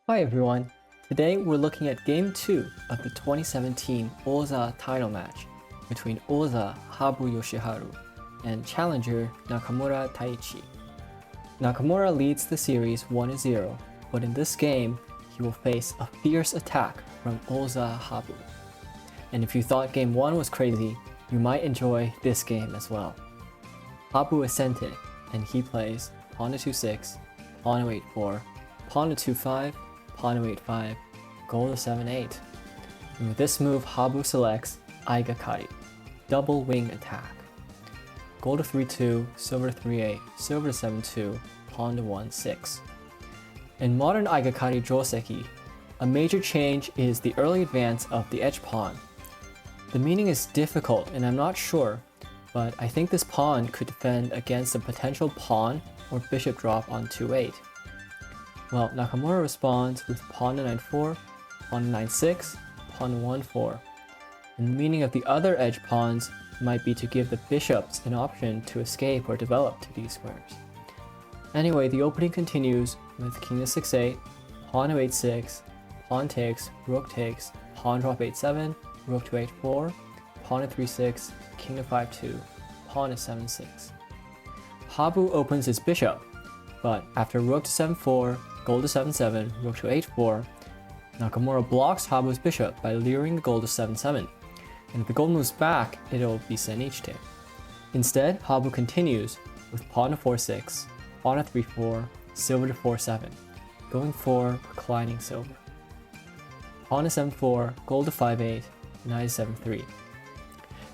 Hi everyone, today we're looking at Game 2 of the 2017 Oza title match between Oza Habu Yoshiharu and challenger Nakamura Taichi. Nakamura leads the series 1-0, but in this game he will face a fierce attack from Oza Habu. And if you thought Game 1 was crazy, you might enjoy this game as well. Habu is sent and he plays pawn to 2-6, pawn to 8-4, pawn to 2-5, pawn to 8-5, gold to 7-8. And with this move, Habu selects Aigakari, double wing attack. Gold to 3-2, silver to 3-8, silver to 7-2, pawn to 1-6. In modern Aigakari Joseki, a major change is the early advance of the edge pawn. The meaning is difficult and I'm not sure, but I think this pawn could defend against a potential pawn or bishop drop on 2-8. Well, Nakamura responds with pawn to 9-4, pawn to 9-6, pawn to 1-4. And the meaning of the other edge pawns might be to give the bishops an option to escape or develop to these squares. Anyway, the opening continues with king to 6-8, pawn to 8-6, pawn takes, rook takes, pawn drop 8-7, rook to 8-4, pawn to 3-6, king to 5-2, pawn to 7-6. Habu opens his bishop, but after rook to 7-4, gold to 7-7, rook to 8-4, Nakamura blocks Habu's bishop by luring the gold to 7-7, and if the gold moves back, it'll be sent h-take. Instead, Habu continues with pawn to 4-6, pawn to 3-4, silver to 4-7, going for reclining silver. Pawn to 7-4, gold to 5-8, knight to 7-3.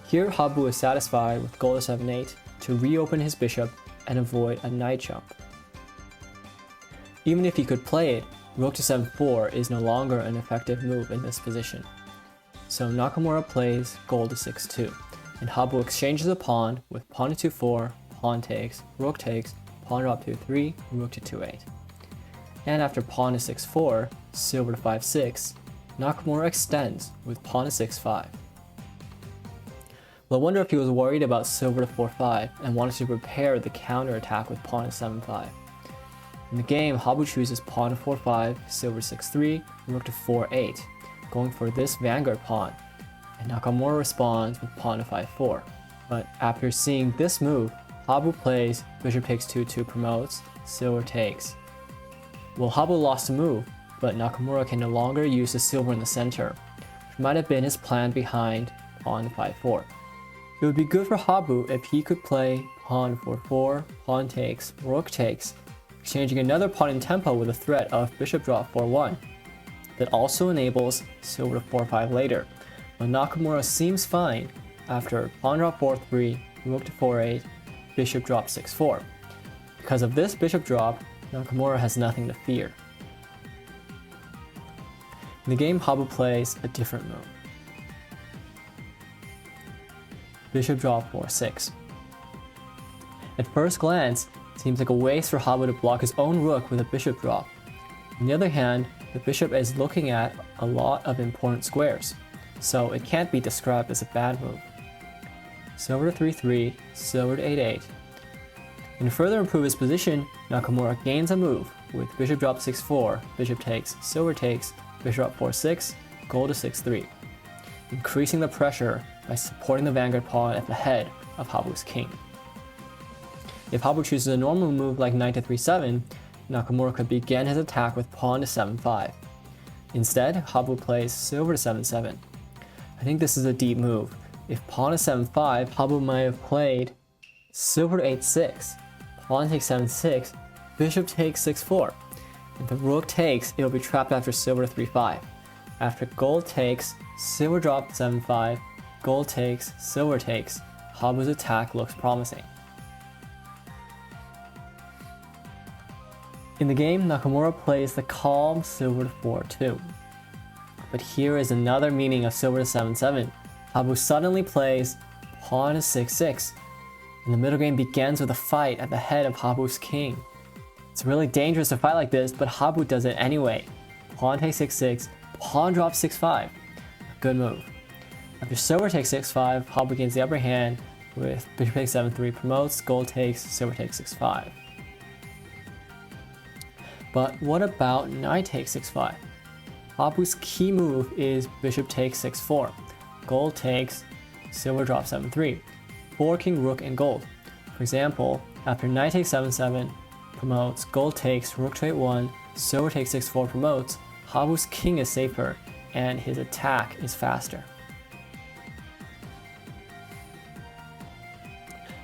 Here, Habu is satisfied with gold to 7-8 to reopen his bishop and avoid a knight jump. Even if he could play it, rook to 7-4 is no longer an effective move in this position. So Nakamura plays gold to 6-2, and Habu exchanges a pawn with pawn to 2-4, pawn takes, pawn drop 2-3, rook to 2-8. And after pawn to 6-4, silver to 5-6, Nakamura extends with pawn to 6-5. Well, I wonder if he was worried about silver to 4-5 and wanted to prepare the counter-attack with pawn to 7-5. In the game, Habu chooses pawn to 4-5, silver 6-3, rook to 4-8, going for this vanguard pawn, and Nakamura responds with pawn to 5-4. But after seeing this move, Habu plays bishop takes 2-2 promotes, silver takes. Well, Habu lost the move, but Nakamura can no longer use the silver in the center, which might have been his plan behind pawn to 5-4. It would be good for Habu if he could play pawn 4-4, pawn takes, rook takes, exchanging another pawn in tempo with a threat of bishop drop 4-1 that also enables silver to 4-5 later, but Nakamura seems fine after pawn drop 4-3, rook to 4-8, bishop drop 6-4. Because of this bishop drop, Nakamura has nothing to fear. In the game, Habu plays a different move. Bishop drop 4-6. At first glance, it seems like a waste for Habu to block his own rook with a bishop drop. On the other hand, the bishop is looking at a lot of important squares, so it can't be described as a bad move. Silver to 3-3, silver to 8-8. And to further improve his position, Nakamura gains a move with bishop drop 6-4, bishop takes, silver takes, bishop drop 4-6, gold to 6-3, increasing the pressure by supporting the vanguard pawn at the head of Habu's king. If Habu chooses a normal move like knight to 3-7, Nakamura could begin his attack with pawn to 7-5. Instead, Habu plays silver to 7-7. I think this is a deep move. If pawn to 7-5, Habu might have played silver to 8-6, pawn takes 7-6, bishop takes 6-4. If the rook takes, it will be trapped after silver to 3-5. After gold takes, silver drop 7-5, gold takes, silver takes, Habu's attack looks promising. In the game, Nakamura plays the calm silver to 4-2. But here is another meaning of silver to 7-7. Habu suddenly plays pawn to 6-6, and the middle game begins with a fight at the head of Habu's king. It's really dangerous to fight like this, but Habu does it anyway. Pawn takes 6-6, pawn drops 6-5. A good move. After silver takes 6-5, Habu gains the upper hand with bishop takes 7-3 promotes, gold takes, silver takes 6-5. But what about knight takes 6-5? Habu's key move is bishop takes 6-4, gold takes, silver drops 7-3, 4 king rook and gold. For example, after knight takes 7-7 promotes, gold takes, rook to 8-1, silver takes 6-4 promotes, Habu's king is safer and his attack is faster.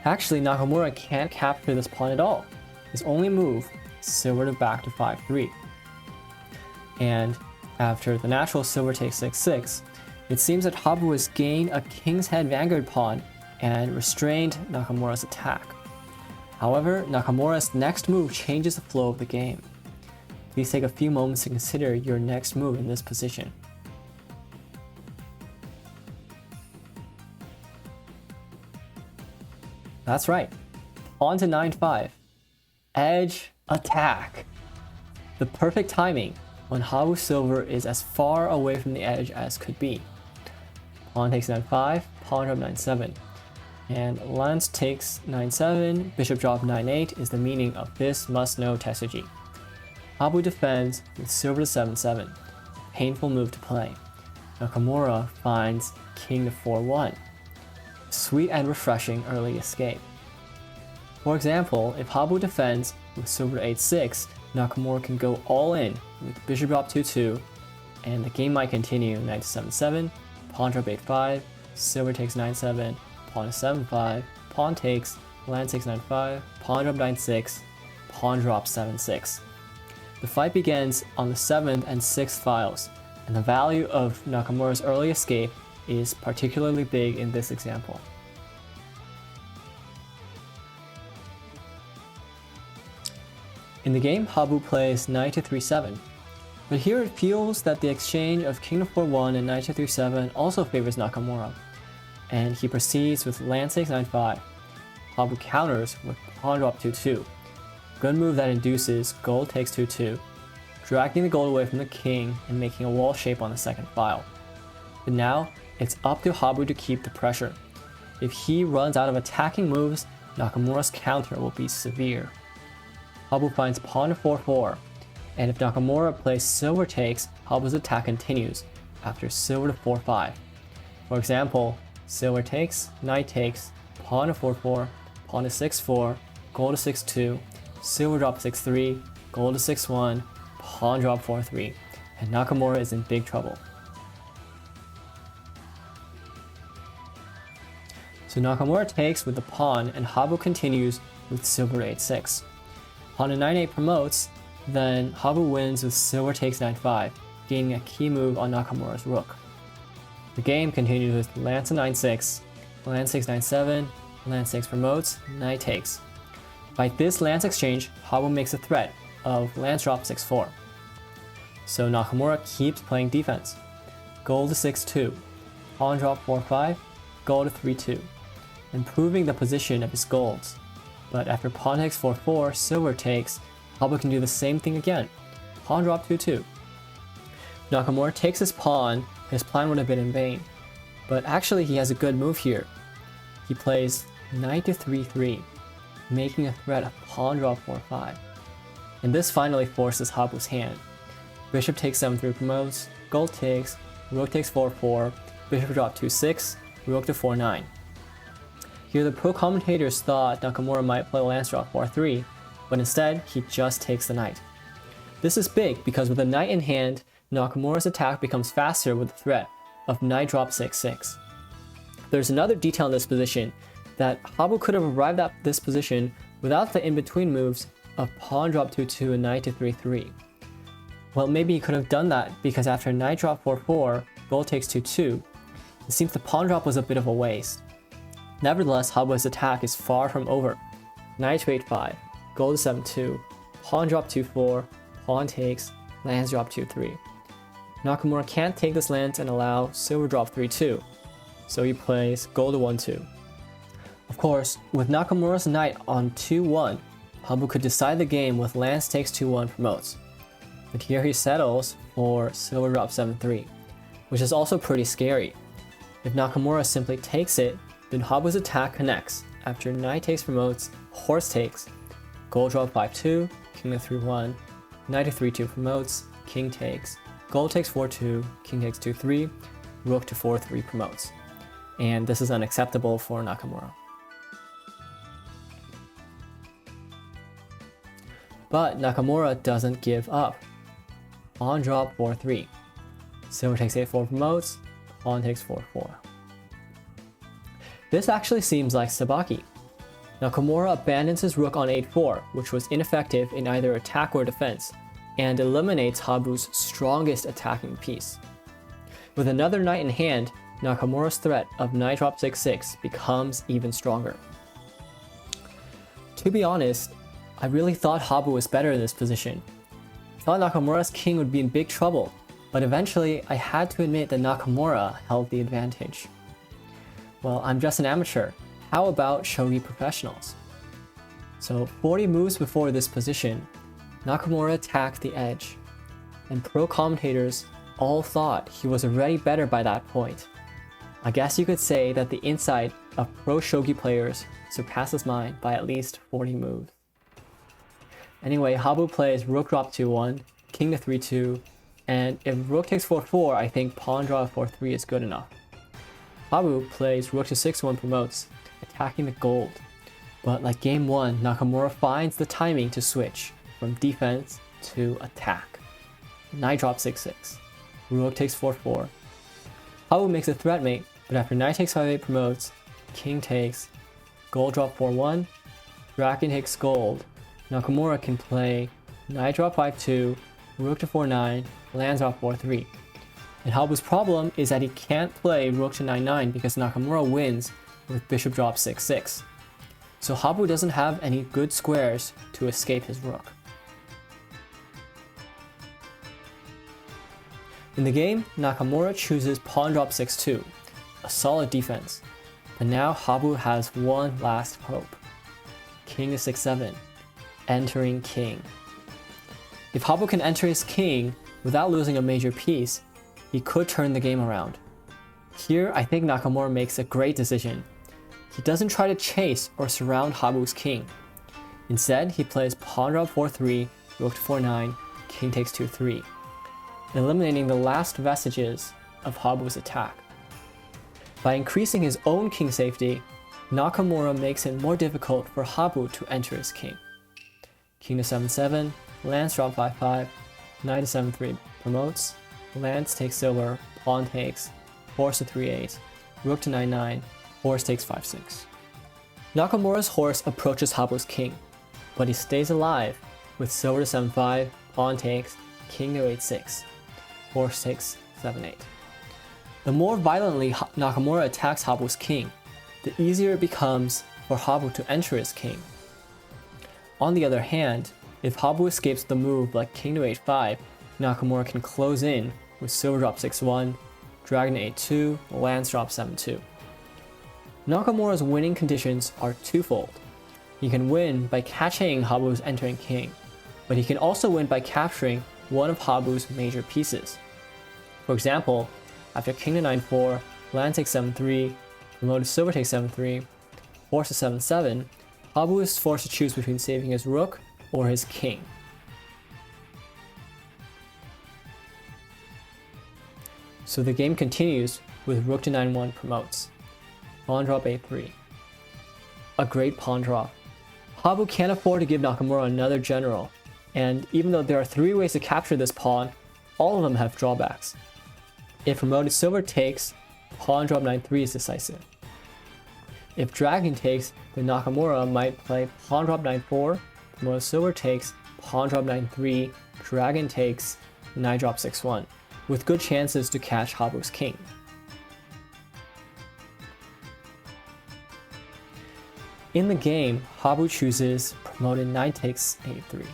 Actually, Nakamura can't capture this pawn at all. His only move is silver to back to 5-3. And after the natural silver takes 6-6, it seems that Habu has gained a king's head vanguard pawn and restrained Nakamura's attack. However, Nakamura's next move changes the flow of the game. Please take a few moments to consider your next move in this position. That's right, pawn to 9-5, edge attack. The perfect timing when Habu silver is as far away from the edge as could be. Pawn takes 9-5, pawn drop 9-7, and lance takes 9-7, bishop drop 9-8 is the meaning of this must-know strategy. Habu defends with silver to 7-7, painful move to play. Nakamura finds king to 4-1, sweet and refreshing early escape. For example, if Habu defends with silver to 8-6, Nakamura can go all in with bishop drop 2-2, and the game might continue knight to 7-7, pawn drop 8-5, silver takes 9-7, pawn to 7-5, pawn takes, lance takes 9-5, pawn drop 9-6, pawn drop 7-6. The fight begins on the 7th and 6th files, and the value of Nakamura's early escape is particularly big in this example. In the game, Habu plays knight to 3-7, but here it feels that the exchange of king to 4-1 and knight to 3-7 also favors Nakamura, and he proceeds with lance takes 9-5. Habu counters with pawn drop 2-2, good move that induces gold takes 2-2, dragging the gold away from the king and making a wall shape on the second file. But now, it's up to Habu to keep the pressure. If he runs out of attacking moves, Nakamura's counter will be severe. Habu finds pawn to 4-4, and if Nakamura plays silver takes, Habu's attack continues after silver to 4-5. For example, silver takes, knight takes, pawn to 4-4, pawn to 6-4, gold to 6-2, silver drop 6-3, gold to 6-1, pawn drop 4-3, and Nakamura is in big trouble. So Nakamura takes with the pawn and Habu continues with silver to 8-6. Pawn to 9-8 promotes, then Habu wins with silver takes 9-5, gaining a key move on Nakamura's rook. The game continues with lance to 9-6, lance takes 9-7, lance takes promotes, knight takes. By this lance exchange, Habu makes a threat of lance drop 6-4. So Nakamura keeps playing defense. Gold to 6-2, pawn drop 4-5, gold to 3-2, improving the position of his golds. But after pawn takes 4-4, silver takes, Habu can do the same thing again. Pawn drop 2-2. Nakamura takes his pawn, his plan would have been in vain. But actually he has a good move here. He plays knight to 3-3, making a threat of pawn drop 4-5. And this finally forces Habu's hand. Bishop takes 7-3 promotes, gold takes, rook takes 4-4, bishop drop 2-6, rook to 4-9. Here the pro commentators thought Nakamura might play lance drop 4-3, but instead he just takes the knight. This is big because with the knight in hand, Nakamura's attack becomes faster with the threat of knight drop 6-6. There's another detail in this position that Habu could have arrived at this position without the in-between moves of pawn drop 2-2 and knight to 3-3. Well, maybe he could have done that because after knight drop 4-4, gold takes 2-2, it seems the pawn drop was a bit of a waste. Nevertheless, Habu's attack is far from over. Knight to 8-5, gold to 7-2, pawn drop 2-4, pawn takes, lance drop 2-3. Nakamura can't take this lance and allow silver drop 3-2, so he plays gold to 1-2. Of course, with Nakamura's knight on 2-1, Habu could decide the game with lance takes 2-1 promotes. But here he settles for silver drop 7-3, which is also pretty scary. If Nakamura simply takes it, then Habu's attack connects after knight takes promotes, horse takes, gold drop 5-2, king to 3-1, knight to 3-2 promotes, king takes, gold takes 4-2, king takes 2-3, rook to 4-3 promotes. And this is unacceptable for Nakamura. But Nakamura doesn't give up. Pawn drop 4-3. Silver takes 8-4 promotes, pawn takes 4-4. This actually seems like Sabaki. Nakamura abandons his rook on 8-4, which was ineffective in either attack or defense, and eliminates Habu's strongest attacking piece. With another knight in hand, Nakamura's threat of knight drop 6-6 becomes even stronger. To be honest, I really thought Habu was better in this position. I thought Nakamura's king would be in big trouble, but eventually I had to admit that Nakamura held the advantage. Well, I'm just an amateur. How about shogi professionals? So 40 moves before this position, Nakamura attacked the edge, and pro commentators all thought he was already better by that point. I guess you could say that the insight of pro shogi players surpasses mine by at least 40 moves. Anyway, Habu plays rook drop 2-1, king to 3-2, and if rook takes 4-4, I think pawn draw 4-3 is good enough. Habu plays rook to 6-1 promotes, attacking the gold. But like game 1, Nakamura finds the timing to switch from defense to attack. Knight drop 6-6, rook takes 4-4. Habu makes a threat mate, but after knight takes 5-8 promotes, king takes, gold drop 4-1, dragon takes gold. Nakamura can play knight drop 5-2, rook to 4-9, lands drop 4-3. And Habu's problem is that he can't play rook to 9-9 because Nakamura wins with bishop drop 6-6. So Habu doesn't have any good squares to escape his rook. In the game, Nakamura chooses pawn drop 6-2, a solid defense. But now Habu has one last hope. King to 6-7, entering king. If Habu can enter his king without losing a major piece, he could turn the game around. Here, I think Nakamura makes a great decision. He doesn't try to chase or surround Habu's king. Instead, he plays pawn drop 4-3, rook to 4-9, king takes 2-3, eliminating the last vestiges of Habu's attack. By increasing his own king safety, Nakamura makes it more difficult for Habu to enter his king. King to 7-7, lance drop 5-5, knight to 7-3 promotes, lance takes silver, pawn takes, horse to 3-8, rook to 9-9, horse takes 5-6. Nakamura's horse approaches Habu's king, but he stays alive with silver to 7-5, pawn takes, king to 8-6, horse takes 7-8. The more violently Nakamura attacks Habu's king, the easier it becomes for Habu to enter his king. On the other hand, if Habu escapes the move like king to 8-5, Nakamura can close in with silver drop 6-1, dragon to 8-2, lance drop 7-2. Nakamura's winning conditions are twofold. He can win by catching Habu's entering king, but he can also win by capturing one of Habu's major pieces. For example, after king to 9-4, lance takes 7-3, promoted silver takes 7-3, horse to 7-7, Habu is forced to choose between saving his rook or his king. So the game continues with rook to 9-1 promotes. Pawn drop 8-3. A great pawn drop. Habu can't afford to give Nakamura another general, and even though there are 3 ways to capture this pawn, all of them have drawbacks. If promoted silver takes, pawn drop 9-3 is decisive. If dragon takes, then Nakamura might play pawn drop 9-4, promoted silver takes, pawn drop 9-3, dragon takes, knight drop 6-1, with good chances to catch Habu's king. In the game, Habu chooses promoted knight takes 8-3.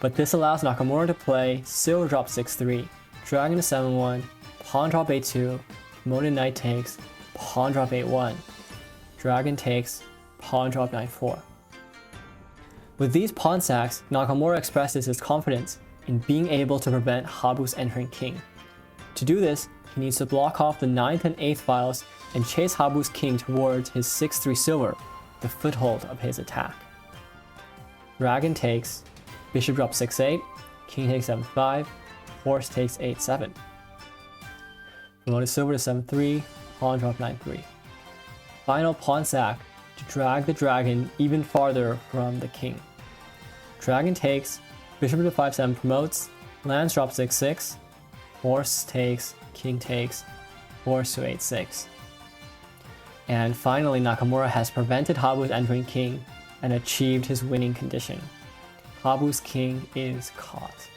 But this allows Nakamura to play silver drop 6-3, dragon to 7-1, pawn drop 8-2, promoted knight takes, pawn drop 8-1, dragon takes, pawn drop 9-4. With these pawn sacks, Nakamura expresses his confidence in being able to prevent Habu's entering king. To do this, he needs to block off the 9th and 8th files and chase Habu's king towards his 6-3 silver, the foothold of his attack. Dragon takes, bishop drop 6-8, king takes 7-5, horse takes 8-7. Promoted silver to 7-3, pawn drop 9-3. Final pawn sack to drag the dragon even farther from the king. Dragon takes, bishop to 5-7 promotes, lands drop 6-6, horse takes, king takes, horse to 8-6. And finally, Nakamura has prevented Habu's entering king and achieved his winning condition. Habu's king is caught.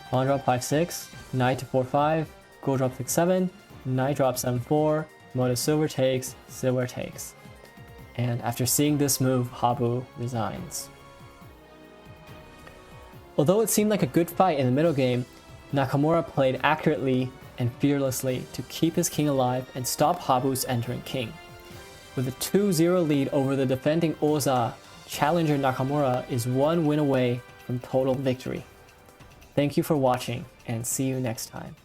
Pawn drop 5-6, knight to 4-5, gold drop 6-7, knight drop 7-4, motive silver takes, silver takes. And after seeing this move, Habu resigns. Although it seemed like a good fight in the middle game, Nakamura played accurately and fearlessly to keep his king alive and stop Habu's entering king. With a 2-0 lead over the defending Oza, challenger Nakamura is one win away from total victory. Thank you for watching and see you next time.